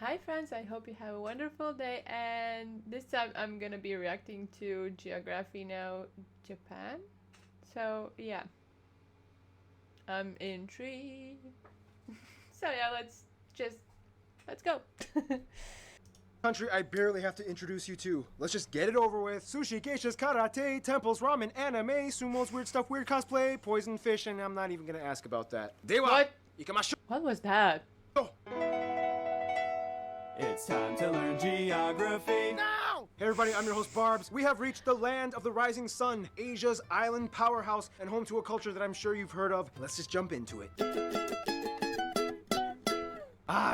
Hi friends, I hope you have a wonderful day, and this time I'm gonna be reacting to Geography Now Japan. So yeah, I'm intrigued. So yeah, let's go. Country I barely have to introduce you to. Let's just get it over with. Sushi, geishas, karate, temples, ramen, anime, sumos, weird stuff, weird cosplay, poison fish, and I'm not even gonna ask about that. Dewa! What? Ikamashou! What was that? It's time to learn geography. Now! Hey everybody, I'm your host Barbs. We have reached the land of the rising sun, Asia's island powerhouse, and home to a culture that I'm sure you've heard of. Let's just jump into it.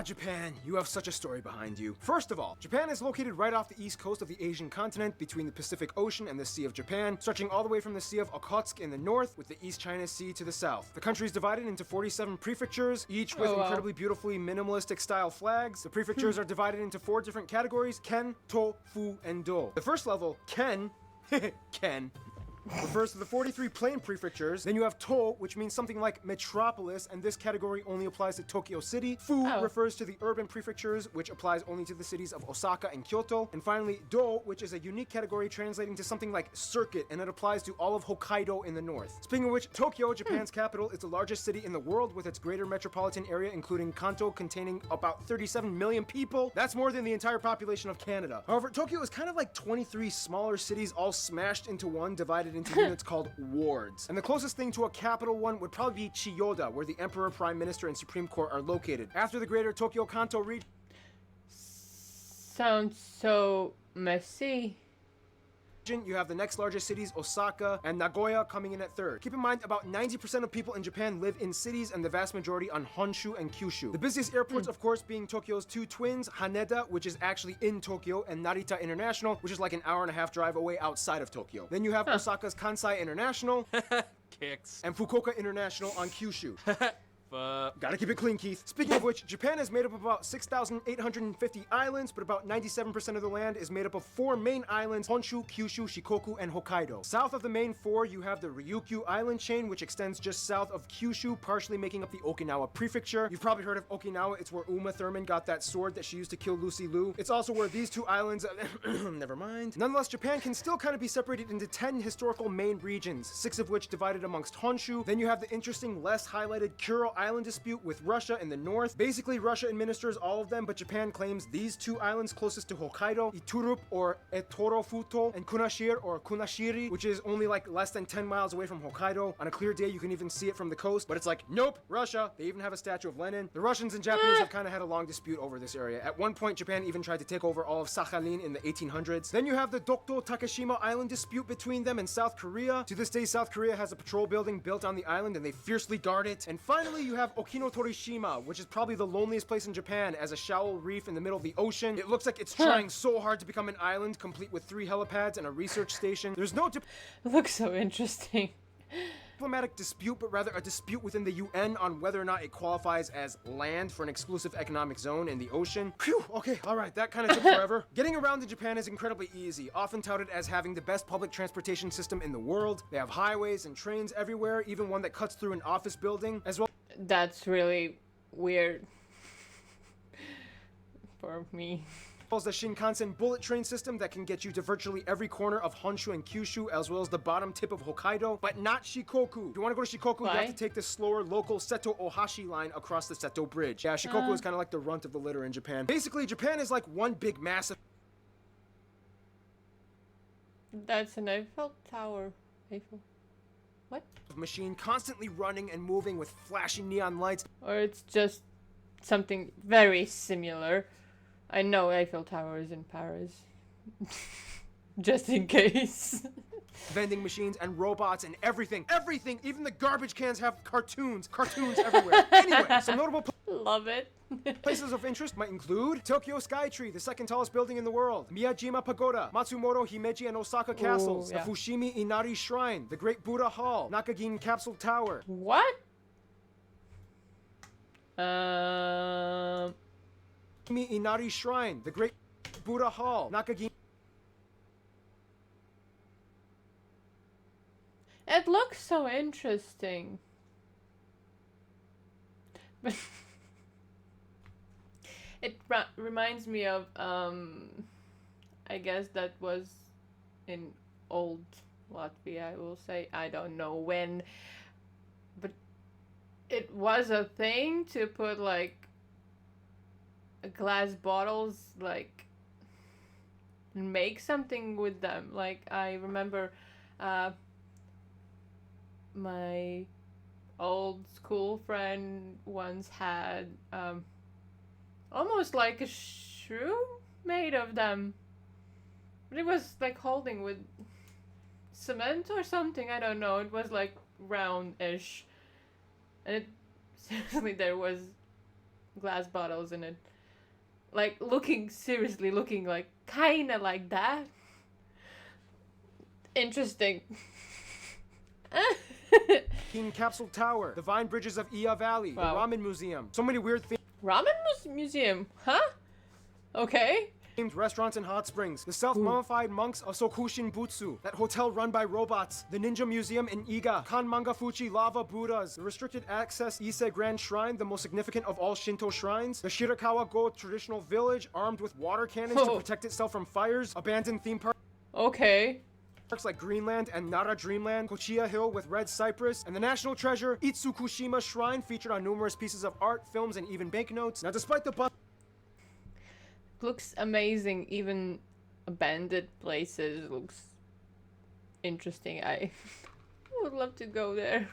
Japan, you have such a story behind you. First of all, Japan is located right off the east coast of the Asian continent between the Pacific Ocean and the Sea of Japan, stretching all the way from the Sea of Okhotsk in the north with the East China Sea to the south. The country is divided into 47 prefectures, each with incredibly beautifully minimalistic style flags. The prefectures are divided into 4 different categories: Ken, To, Fu, and Do. The first level, Ken, Ken, refers to the 43 plain prefectures. Then you have To, which means something like metropolis, and this category only applies to Tokyo City. Fu refers to the urban prefectures, which applies only to the cities of Osaka and Kyoto. And finally, Do, which is a unique category translating to something like circuit, and it applies to all of Hokkaido in the north. Speaking of which, Tokyo, Japan's capital, is the largest city in the world with its greater metropolitan area, including Kanto, containing about 37 million people. That's more than the entire population of Canada. However, Tokyo is kind of like 23 smaller cities all smashed into one, divided into units called wards. And the closest thing to a capital one would probably be Chiyoda, where the emperor, prime minister, and supreme court are located. After the greater Tokyo Kanto region, Sounds so messy. you have the next largest cities, Osaka and Nagoya, coming in at third. Keep in mind, about 90% of people in Japan live in cities, and the vast majority on Honshu and Kyushu. The busiest airports, of course, being Tokyo's 2 twins, Haneda, which is actually in Tokyo, and Narita International, which is like an hour-and-a-half drive away outside of Tokyo. Then you have Osaka's Kansai International Kicks. and Fukuoka International on Kyushu. Fuck. Gotta keep it clean, Keith. Speaking of which, Japan is made up of about 6,850 islands, but about 97% of the land is made up of 4 main islands: Honshu, Kyushu, Shikoku, and Hokkaido. South of the main 4, you have the Ryukyu island chain, which extends just south of Kyushu, partially making up the Okinawa prefecture. You've probably heard of Okinawa. It's where Uma Thurman got that sword that she used to kill Lucy Liu. It's also where these 2 islands... never mind. Nonetheless, Japan can still kind of be separated into 10 historical main regions, 6 of which divided amongst Honshu. Then you have the interesting, less highlighted Kuro Island dispute with Russia in the north. Basically, Russia administers all of them, but Japan claims these 2 islands closest to Hokkaido, Iturup or Etorofuto, and Kunashir or Kunashiri, which is only like less than 10 miles away from Hokkaido. On a clear day, you can even see it from the coast, but it's like, nope, Russia. They even have a statue of Lenin. The Russians and Japanese have kind of had a long dispute over this area. At one point, Japan even tried to take over all of Sakhalin in the 1800s. Then you have the Dokdo Takeshima Island dispute between them and South Korea. To this day, South Korea has a patrol building built on the island, and they fiercely guard it. And finally, you have Okinotorishima, which is probably the loneliest place in Japan, as a shallow reef in the middle of the ocean. It looks like it's trying so hard to become an island, complete with 3 helipads and a research station. There's no It looks so interesting. diplomatic dispute, but rather a dispute within the UN on whether or not it qualifies as land for an exclusive economic zone in the ocean. Phew, okay, alright, that kind of took forever. Getting around in Japan is incredibly easy, often touted as having the best public transportation system in the world. They have highways and trains everywhere, even one that cuts through an office building, as well That's really weird for me. as the Shinkansen bullet train system that can get you to virtually every corner of Honshu and Kyushu, as well as the bottom tip of Hokkaido, but not Shikoku. If you want to go to Shikoku, you have to take the slower local Seto Ohashi line across the Seto Bridge. Yeah, Shikoku is kind of like the runt of the litter in Japan. Basically, Japan is like one big massive... That's an Eiffel Tower. Eiffel. What? machine constantly running and moving with flashing neon lights. Or it's just something very similar. I know Eiffel Tower is in Paris. Just in case. Vending machines and robots and everything. Everything! Even the garbage cans have cartoons. Cartoons everywhere. Anyway, some notable Love it. places of interest might include Tokyo Skytree, the 2nd tallest building in the world, Miyajima Pagoda, Matsumoto Himeji and Osaka castles, yeah. the Fushimi Inari Shrine, the Great Buddha Hall, Nakagin Capsule Tower. What? Fushimi Inari Shrine, the Great Buddha Hall, Nakagin. It looks so interesting. But It reminds me of I guess that was in old Latvia, I will say. I don't know when, but it was a thing to put like glass bottles, like make something with them. Like I remember my old school friend once had almost like a shroom made of them. But it was like holding with cement or something, I don't know. It was like round-ish. And it seriously there was glass bottles in it. Like seriously looking like kinda like that. Interesting. King Capsule Tower, the Vine Bridges of Iya Valley, Wow. the Ramen Museum. So many weird Ramen museum, huh? Okay. themed restaurants and hot springs. The self-mummified monks of Sokushin Butsu, that hotel run by robots. The Ninja Museum in Iga, Kan Mangafuchi Lava Buddhas. The restricted access Ise Grand Shrine, the most significant of all Shinto shrines. The Shirakawa Go traditional village, armed with water cannons to protect itself from fires. Abandoned theme park. Okay. Parks like Greenland and Nara Dreamland, Kochiya Hill with red cypress, and the national treasure Itsukushima Shrine featured on numerous pieces of art, films, and even banknotes. Now, despite the Looks amazing. Even abandoned places looks interesting. I would love to go there.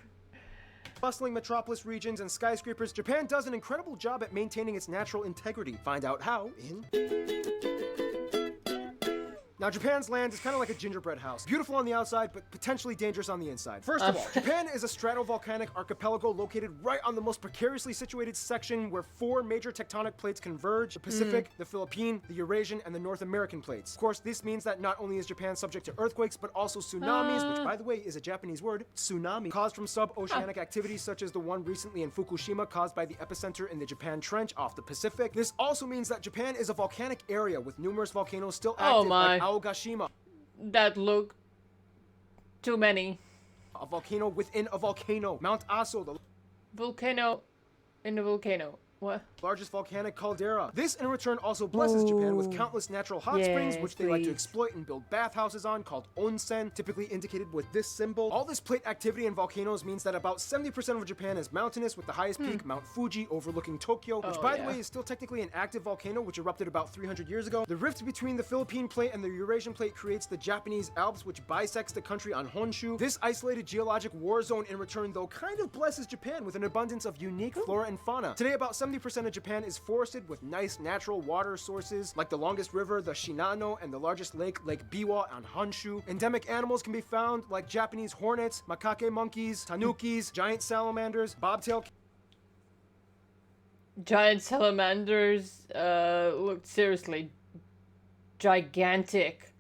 bustling metropolis regions and skyscrapers, Japan does an incredible job at maintaining its natural integrity. Find out how in... Now, Japan's land is kind of like a gingerbread house. Beautiful on the outside, but potentially dangerous on the inside. First of all, Japan is a stratovolcanic archipelago located right on the most precariously situated section where 4 major tectonic plates converge: the Pacific, the Philippine, the Eurasian, and the North American plates. Of course, this means that not only is Japan subject to earthquakes, but also tsunamis, which, by the way, is a Japanese word, tsunami, caused from sub-oceanic activities such as the one recently in Fukushima caused by the epicenter in the Japan Trench off the Pacific. This also means that Japan is a volcanic area with numerous volcanoes still active, like Aogashima, That look too many. a volcano within a volcano. Mount Aso, the Volcano in a volcano. What? largest volcanic caldera. This, in return, also blesses Japan with countless natural hot springs, Yes, which they like to please. exploit and build bathhouses on, called onsen, typically indicated with this symbol. All this plate activity and volcanoes means that about 70% of Japan is mountainous, with the highest peak, Mount Fuji, overlooking Tokyo, which, Oh, by the yeah. way, is still technically an active volcano, which erupted about 300 years ago. The rift between the Philippine plate and the Eurasian plate creates the Japanese Alps, which bisects the country on Honshu. This isolated geologic war zone, in return, though, kind of blesses Japan with an abundance of unique flora and fauna. Today, about 70% of Japan is forested with nice natural water sources, like the longest river, the Shinano, and the largest lake, Lake Biwa on Honshu. Endemic animals can be found like Japanese hornets, macaque monkeys, tanukis, giant salamanders, bobtail Giant salamanders looked seriously gigantic.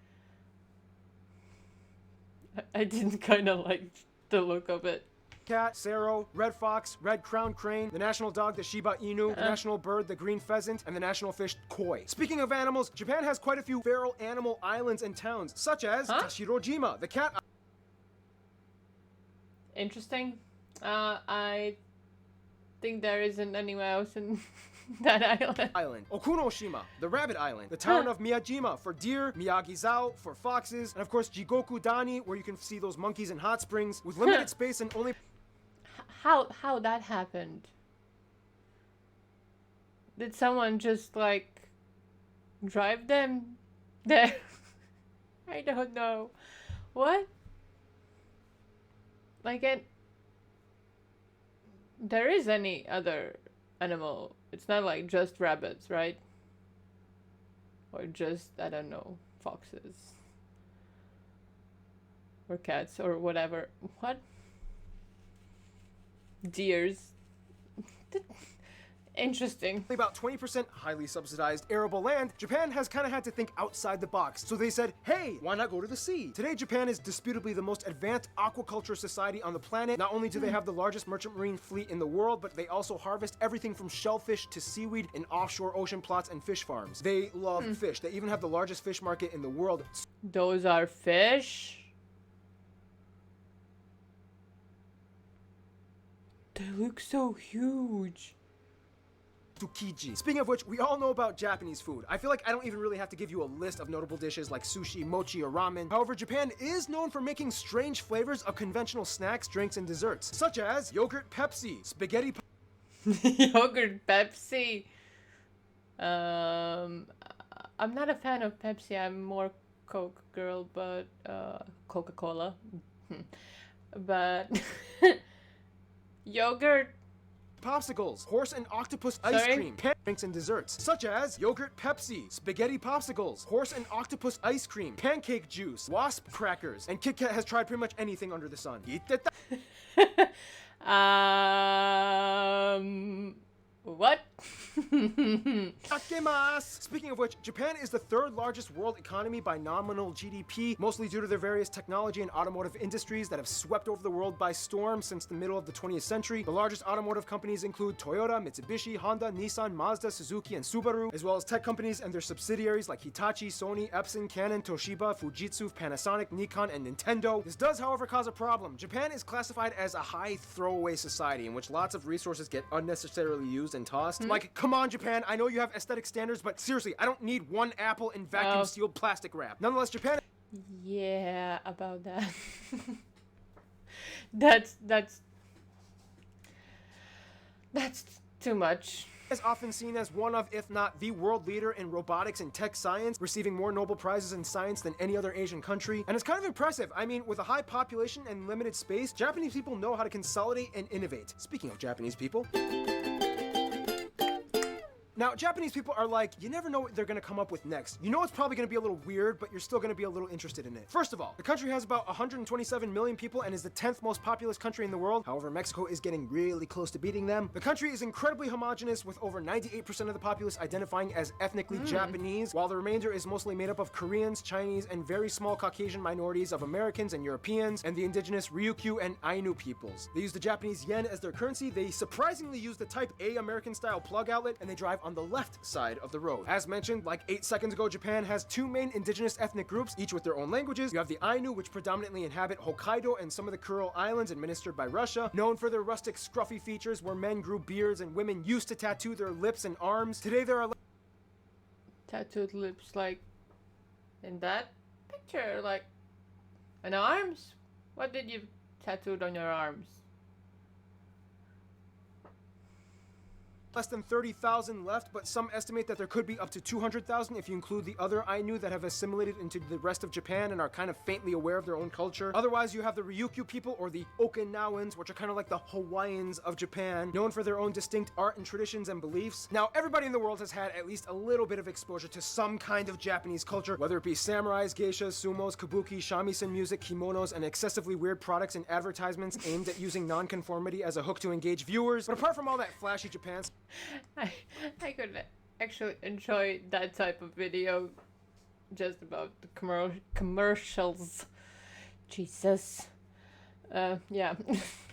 I didn't kind of like the look of it. cat, sero, red fox, red crowned crane, the national dog, the Shiba Inu, the national bird, the green pheasant, and the national fish, koi. Speaking of animals, Japan has quite a few feral animal islands and towns, such as Tashirojima, the cat Interesting. I think there isn't anywhere else in that island. Island, Okunoshima, the rabbit island, the town of Miyajima for deer, Miyagizao for foxes, and of course Jigoku Dani, where you can see those monkeys in hot springs, with limited space and only How that happened? Did someone just like drive them there? I don't know. What? Like there is any other animal. It's not like just rabbits, right? Or just, I don't know, foxes. Or cats or whatever. What? Deers. Interesting. about 20% highly subsidized arable land, Japan has kind of had to think outside the box. So they said, hey, why not go to the sea? Today, Japan is disputably the most advanced aquaculture society on the planet. Not only do they have the largest merchant marine fleet in the world, but they also harvest everything from shellfish to seaweed in offshore ocean plots and fish farms. They love fish. They even have the largest fish market in the world. Those are fish? They look so huge. tsukiji. Speaking of which, we all know about Japanese food. I feel like I don't even really have to give you a list of notable dishes like sushi, mochi, or ramen. However, Japan is known for making strange flavors of conventional snacks, drinks, and desserts, such as yogurt Pepsi, spaghetti Yogurt Pepsi. I'm not a fan of Pepsi. I'm more Coke girl, but Coca-Cola. But yogurt. popsicles, horse and octopus ice Sorry? cream, drinks and desserts, such as yogurt Pepsi, spaghetti popsicles, horse and octopus ice cream, pancake juice, wasp crackers, and Kit Kat has tried pretty much anything under the sun. What? Takemas! Speaking of which, Japan is the third largest world economy by nominal GDP, mostly due to their various technology and automotive industries that have swept over the world by storm since the middle of the 20th century. The largest automotive companies include Toyota, Mitsubishi, Honda, Nissan, Mazda, Suzuki, and Subaru, as well as tech companies and their subsidiaries like Hitachi, Sony, Epson, Canon, Toshiba, Fujitsu, Panasonic, Nikon, and Nintendo. This does, however, cause a problem. Japan is classified as a high throwaway society in which lots of resources get unnecessarily used and tossed. Like, come on, Japan, I know you have aesthetic standards, but seriously, I don't need one apple in vacuum sealed plastic wrap. Nonetheless, Japan Yeah, about that. that's too much. is often seen as one of, if not the world leader in robotics and tech science, receiving more Nobel Prizes in science than any other Asian country. And it's kind of impressive. I mean, with a high population and limited space, Japanese people know how to consolidate and innovate. Speaking of Japanese people. Now, Japanese people are like, you never know what they're gonna come up with next. You know it's probably gonna be a little weird, but you're still gonna be a little interested in it. First of all, the country has about 127 million people and is the 10th most populous country in the world. However, Mexico is getting really close to beating them. The country is incredibly homogenous, with over 98% of the populace identifying as ethnically Japanese, while the remainder is mostly made up of Koreans, Chinese, and very small Caucasian minorities of Americans and Europeans, and the indigenous Ryukyu and Ainu peoples. They use the Japanese yen as their currency. They surprisingly use the Type A American-style plug outlet, and they drive on the left side of the road. As mentioned, like 8 seconds ago, Japan has 2 main indigenous ethnic groups, each with their own languages. You have the Ainu, which predominantly inhabit Hokkaido and some of the Kuril Islands administered by Russia, known for their rustic scruffy features where men grew beards and women used to tattoo their lips and arms. Today there are Tattooed lips, like in that picture, like, and arms. What did you tattooed on your arms? less than 30,000 left, but some estimate that there could be up to 200,000 if you include the other Ainu that have assimilated into the rest of Japan and are kind of faintly aware of their own culture. Otherwise, you have the Ryukyu people, or the Okinawans, which are kind of like the Hawaiians of Japan, known for their own distinct art and traditions and beliefs. Now, everybody in the world has had at least a little bit of exposure to some kind of Japanese culture, whether it be samurais, geishas, sumos, kabuki, shamisen music, kimonos, and excessively weird products and advertisements aimed at using nonconformity as a hook to engage viewers. But apart from all that flashy Japan I could actually enjoy that type of video just about the commercials. Jesus. Yeah.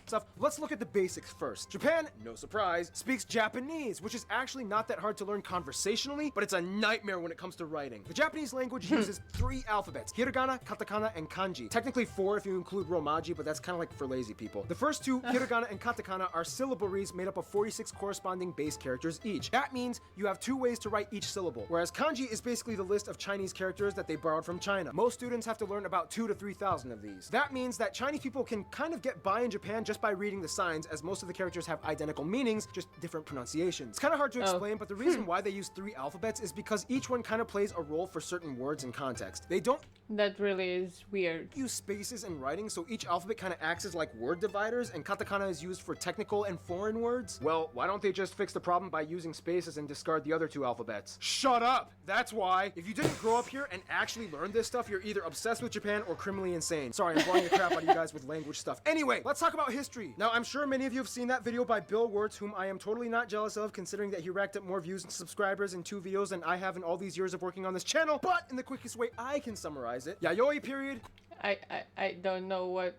stuff, let's look at the basics first. Japan, no surprise, speaks Japanese, which is actually not that hard to learn conversationally, but it's a nightmare when it comes to writing. The Japanese language uses 3 alphabets: hiragana, katakana, and kanji. Technically 4 if you include romaji, but that's kind of like for lazy people. The first 2, hiragana and katakana, are syllabaries made up of 46 corresponding base characters each. That means you have 2 ways to write each syllable, whereas kanji is basically the list of Chinese characters that they borrowed from China. Most students have to learn about 2,000 to 3,000 of these. That means that Chinese people can kind of get by in Japan just by reading the signs, as most of the characters have identical meanings, just different pronunciations. It's kind of hard to explain, but the reason why they use 3 alphabets is because each one kind of plays a role for certain words and context. They don't That really is weird. use spaces in writing, so each alphabet kind of acts as like word dividers, and katakana is used for technical and foreign words. Well, why don't they just fix the problem by using spaces and discard the other 2 alphabets? Shut up! That's why. If you didn't grow up here and actually learn this stuff, you're either obsessed with Japan or criminally insane. Sorry, I'm blowing the crap out of you guys with language stuff. Anyway, let's talk about history. Now, I'm sure many of you have seen that video by Bill Wirtz, whom I am totally not jealous of, considering that he racked up more views and subscribers in 2 videos than I have in all these years of working on this channel. But in the quickest way I can summarize it, Yayoi period. I don't know what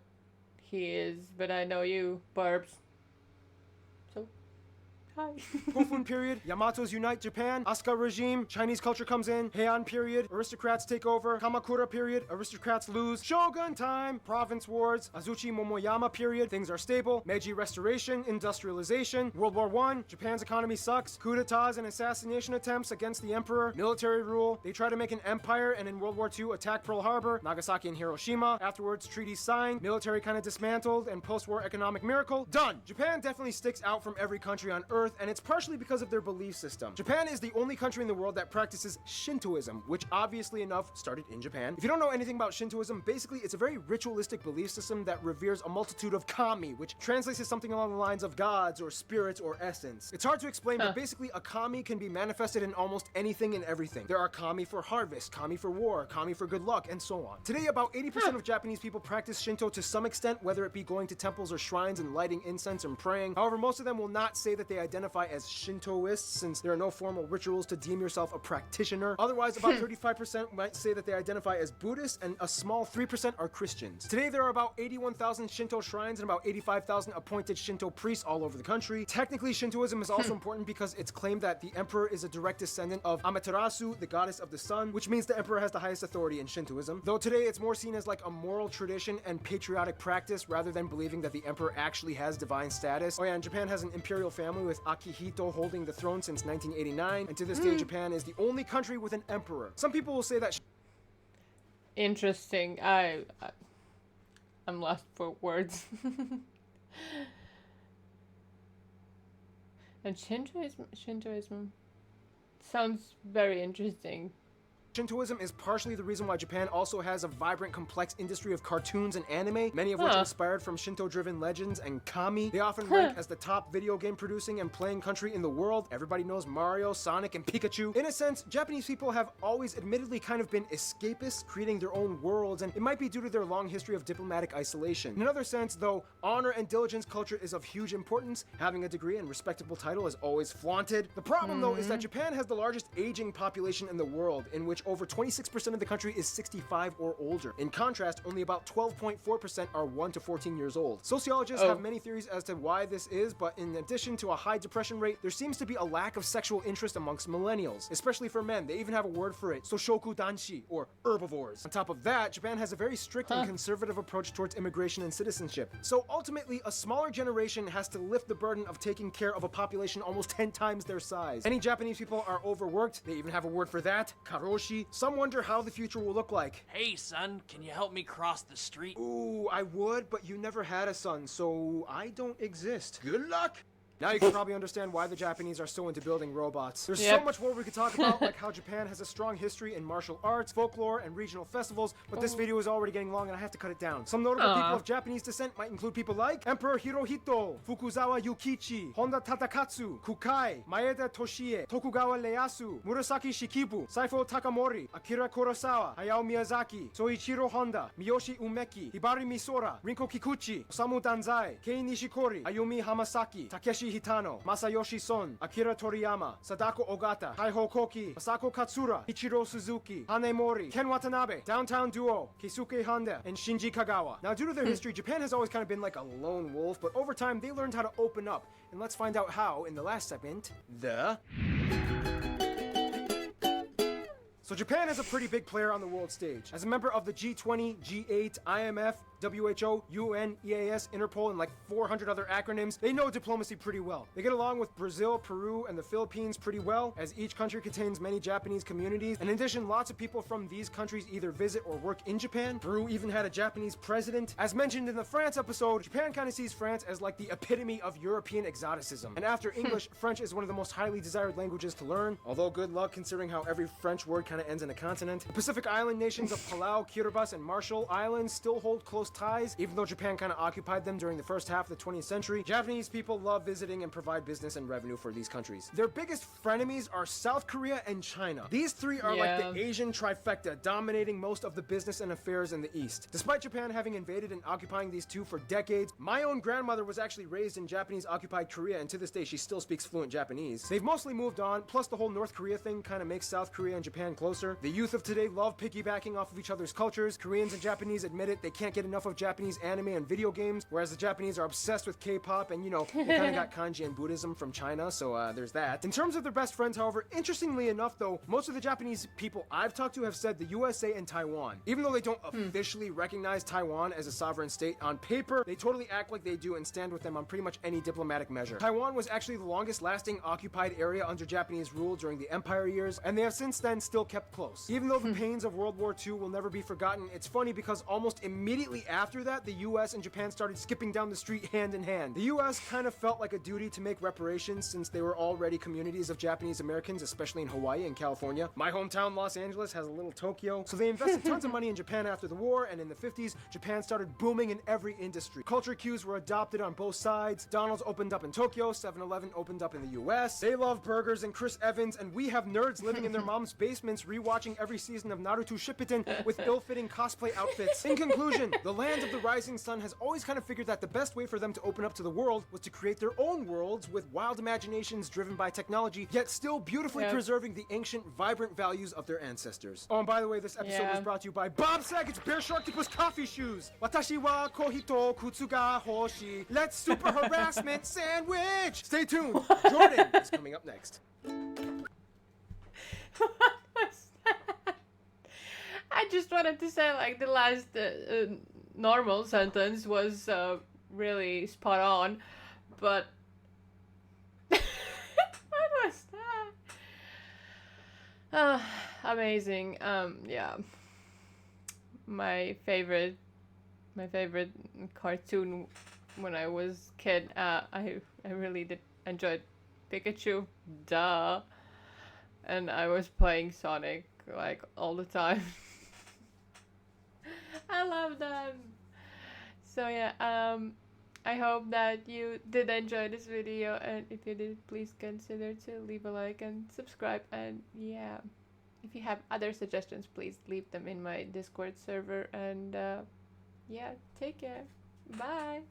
he is, but I know you, Barbs. So, Hi. Kofun period, Yamatos unite Japan. Asuka regime, Chinese culture comes in. Heian period, aristocrats take over. Kamakura period, aristocrats lose. Shogun time, province wars. Azuchi Momoyama period, things are stable. Meiji restoration, industrialization. World War I, Japan's economy sucks. Coup d'etats and assassination attempts against the emperor. Military rule. They try to make an empire and in World War II attack Pearl Harbor, Nagasaki and Hiroshima. Afterwards, treaties signed. Military kind of dismantled and post-war economic miracle. Done. Japan definitely sticks out from every country on Earth, and it's partially because of their belief system. Japan is the only country in the world that practices Shintoism, which obviously enough started in Japan. If you don't know anything about Shintoism, basically it's a very ritualistic belief system that reveres a multitude of kami, which translates to something along the lines of gods or spirits or essence. It's hard to explain, but basically a kami can be manifested in almost anything and everything. There are kami for harvest, kami for war, kami for good luck, and so on. Today, about 80% of Japanese people practice Shinto to some extent, whether it be going to temples or shrines and lighting incense and praying. However, most of them will not say that they identify as Shintoists, since there are no formal rituals to deem yourself a practitioner. Otherwise, about 35% might say that they identify as Buddhists, and a small 3% are Christians. Today, there are about 81,000 Shinto shrines and about 85,000 appointed Shinto priests all over the country. Technically, Shintoism is also important because it's claimed that the emperor is a direct descendant of Amaterasu, the goddess of the sun, which means the emperor has the highest authority in Shintoism. Though today, it's more seen as like a moral tradition and patriotic practice rather than believing that the emperor actually has divine status. Oh yeah, and Japan has an imperial family with Akihito holding the throne since 1989, and to this day, Japan is the only country with an emperor. Some people will say that Interesting. I'm lost for words. And Shintoism sounds very interesting. Shintoism is partially the reason why Japan also has a vibrant, complex industry of cartoons and anime, many of which inspired from Shinto-driven legends and kami. They often rank as the top video game producing and playing country in the world. Everybody knows Mario, Sonic, and Pikachu. In a sense, Japanese people have always admittedly kind of been escapists, creating their own worlds, and it might be due to their long history of diplomatic isolation. In another sense, though, honor and diligence culture is of huge importance. Having a degree and respectable title is always flaunted. The problem, though, is that Japan has the largest aging population in the world, in which over 26% of the country is 65 or older. In contrast, only about 12.4% are 1 to 14 years old. Sociologists have many theories as to why this is, but in addition to a high depression rate, there seems to be a lack of sexual interest amongst millennials, especially for men. They even have a word for it, Soshoku Danshi, or herbivores. On top of that, Japan has a very strict and conservative approach towards immigration and citizenship. So ultimately, a smaller generation has to lift the burden of taking care of a population almost 10 times their size. Many Japanese people are overworked. They even have a word for that, karoshi. Some wonder how the future will look like. Hey, son, can you help me cross the street? Ooh, I would, but you never had a son, so I don't exist. Good luck! Now you can probably understand why the Japanese are so into building robots. There's so much more we could talk about, like how Japan has a strong history in martial arts, folklore, and regional festivals, but this video is already getting long and I have to cut it down. Some notable people of Japanese descent might include people like Emperor Hirohito, Fukuzawa Yukichi, Honda Tatakatsu, Kukai, Maeda Toshie, Tokugawa Ieyasu, Murasaki Shikibu, Saifo Takamori, Akira Kurosawa, Hayao Miyazaki, Soichiro Honda, Miyoshi Umeki, Hibari Misora, Rinko Kikuchi, Osamu Danzai, Kei Nishikori, Ayumi Hamasaki, Takeshi Hitano, Masayoshi Son, Akira Toriyama, Sadako Ogata, Taiho Koki, Masako Katsura, Ichiro Suzuki, Hane Mori, Ken Watanabe, Downtown Duo, Keisuke Honda, and Shinji Kagawa. Now, due to their history, Japan has always kind of been like a lone wolf, but over time, they learned how to open up. And let's find out how in the last segment, So Japan is a pretty big player on the world stage. As a member of the G20, G8, IMF, WHO, UN, EAS, Interpol, and like 400 other acronyms, they know diplomacy pretty well. They get along with Brazil, Peru, and the Philippines pretty well, as each country contains many Japanese communities. And in addition, lots of people from these countries either visit or work in Japan. Peru even had a Japanese president. As mentioned in the France episode, Japan kind of sees France as like the epitome of European exoticism. And after English, French is one of the most highly desired languages to learn, although good luck considering how every French word kind of ends in a consonant. The Pacific Island nations of Palau, Kiribati, and Marshall Islands still hold close ties, even though Japan kind of occupied them during the first half of the 20th century. Japanese people love visiting and provide business and revenue for these countries. Their biggest frenemies are South Korea and China. These three are like the Asian trifecta, dominating most of the business and affairs in the East. Despite Japan having invaded and occupying these two for decades, my own grandmother was actually raised in Japanese-occupied Korea, and to this day she still speaks fluent Japanese. They've mostly moved on, plus the whole North Korea thing kind of makes South Korea and Japan close closer. The youth of today love piggybacking off of each other's cultures. Koreans and Japanese admit it, they can't get enough of Japanese anime and video games, whereas the Japanese are obsessed with K-pop, and they kind of got kanji and Buddhism from China, so there's that. In terms of their best friends, however, interestingly enough though, most of the Japanese people I've talked to have said the USA and Taiwan. Even though they don't officially recognize Taiwan as a sovereign state, on paper, they totally act like they do and stand with them on pretty much any diplomatic measure. Taiwan was actually the longest lasting occupied area under Japanese rule during the Empire years, and they have since then still kept close. Even though the pains of World War II will never be forgotten, it's funny because almost immediately after that, the US and Japan started skipping down the street hand in hand. The US kind of felt like a duty to make reparations since they were already communities of Japanese Americans, especially in Hawaii and California. My hometown, Los Angeles, has a little Tokyo, so they invested tons of money in Japan after the war, and in the 50s, Japan started booming in every industry. Culture cues were adopted on both sides. McDonald's opened up in Tokyo, 7-Eleven opened up in the US. They love burgers and Chris Evans, and we have nerds living in their mom's basements rewatching every season of Naruto Shippuden with ill-fitting cosplay outfits. In conclusion, the land of the rising sun has always kind of figured that the best way for them to open up to the world was to create their own worlds with wild imaginations driven by technology, yet still beautifully preserving the ancient, vibrant values of their ancestors. Oh, and by the way, this episode was brought to you by Bob Saget's Bear Sharktopus coffee shoes. Watashi wa kohito kutsu ga hoshi. Let's super harassment sandwich. Stay tuned. Jordan is coming up next. What was that? I just wanted to say, like, the last normal sentence was really spot on, but what was that? Amazing. Yeah. My favorite cartoon when I was kid. I really did enjoy Pikachu. Duh. And I was playing Sonic like all the time. I love them. So yeah, I hope that you did enjoy this video, and if you did, please consider to leave a like and subscribe. And yeah, if you have other suggestions, please leave them in my Discord server. And yeah, take care. Bye.